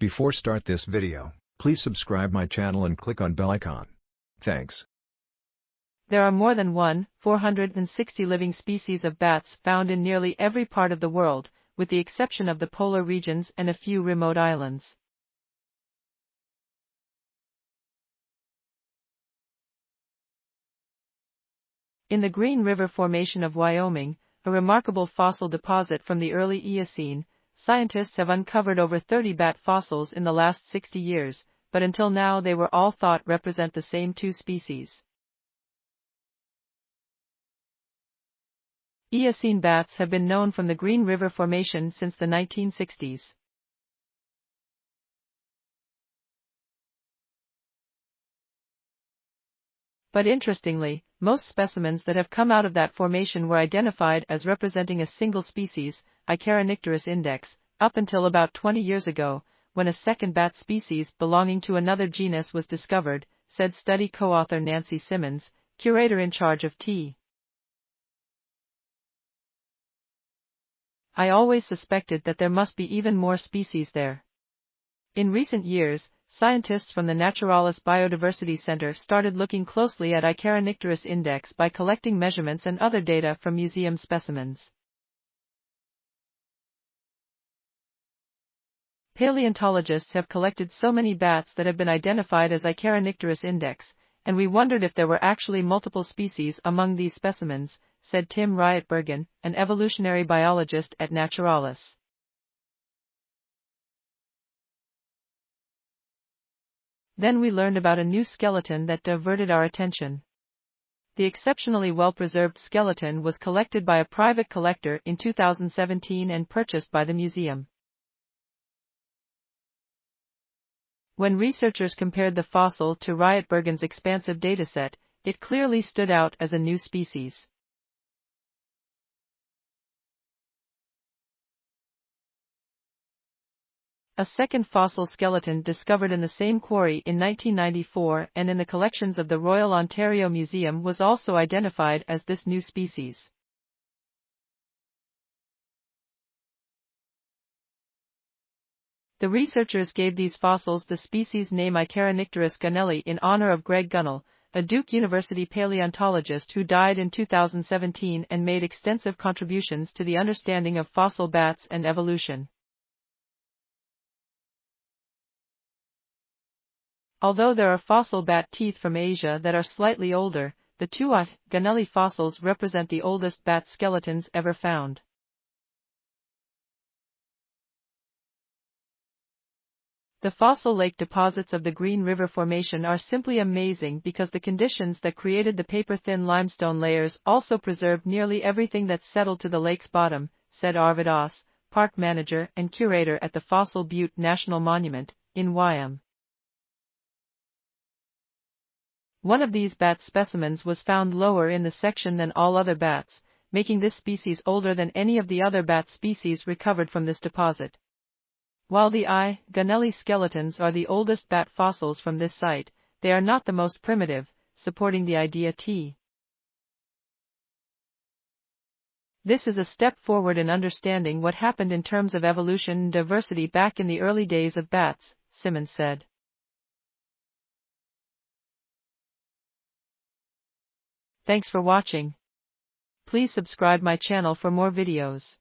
Before start this video, please subscribe my channel and click on bell icon. Thanks. There are more than 460 living species of bats found in nearly every part of the world, with the exception of the polar regions and a few remote islands. In the Green River Formation of Wyoming, a remarkable fossil deposit from the early Eocene, scientists have uncovered over 30 bat fossils in the last 60 years, but until now they were all thought represent the same two species. Eocene bats have been known from the Green River Formation since the 1960s. But interestingly, most specimens that have come out of that formation were identified as representing a single species, Icaronicterus index, up until about 20 years ago, when a second bat species belonging to another genus was discovered, said study co-author Nancy Simmons, curator in charge of T. I always suspected that there must be even more species there. In recent years, scientists from the Naturalis Biodiversity Center started looking closely at Icaronicterus index by collecting measurements and other data from museum specimens. Paleontologists have collected so many bats that have been identified as Icaronicterus index, and we wondered if there were actually multiple species among these specimens, said Tim Rietbergen, an evolutionary biologist at Naturalis. Then we learned about a new skeleton that diverted our attention. The exceptionally well-preserved skeleton was collected by a private collector in 2017 and purchased by the museum. When researchers compared the fossil to Rietbergen's expansive dataset, it clearly stood out as a new species. A second fossil skeleton discovered in the same quarry in 1994 and in the collections of the Royal Ontario Museum was also identified as this new species. The researchers gave these fossils the species name Icaronicterus gunnelli in honor of Greg Gunnell, a Duke University paleontologist who died in 2017 and made extensive contributions to the understanding of fossil bats and evolution. Although there are fossil bat teeth from Asia that are slightly older, the two gunnelli fossils represent the oldest bat skeletons ever found. The fossil lake deposits of the Green River Formation are simply amazing because the conditions that created the paper-thin limestone layers also preserved nearly everything that settled to the lake's bottom, said Arvid Oss, park manager and curator at the Fossil Butte National Monument, in Wyoming. One of these bat specimens was found lower in the section than all other bats, making this species older than any of the other bat species recovered from this deposit. While the gunnelli skeletons are the oldest bat fossils from this site, they are not the most primitive, supporting the idea T. This is a step forward in understanding what happened in terms of evolution and diversity back in the early days of bats, Simmons said. Thanks for watching. Please subscribe my channel for more videos.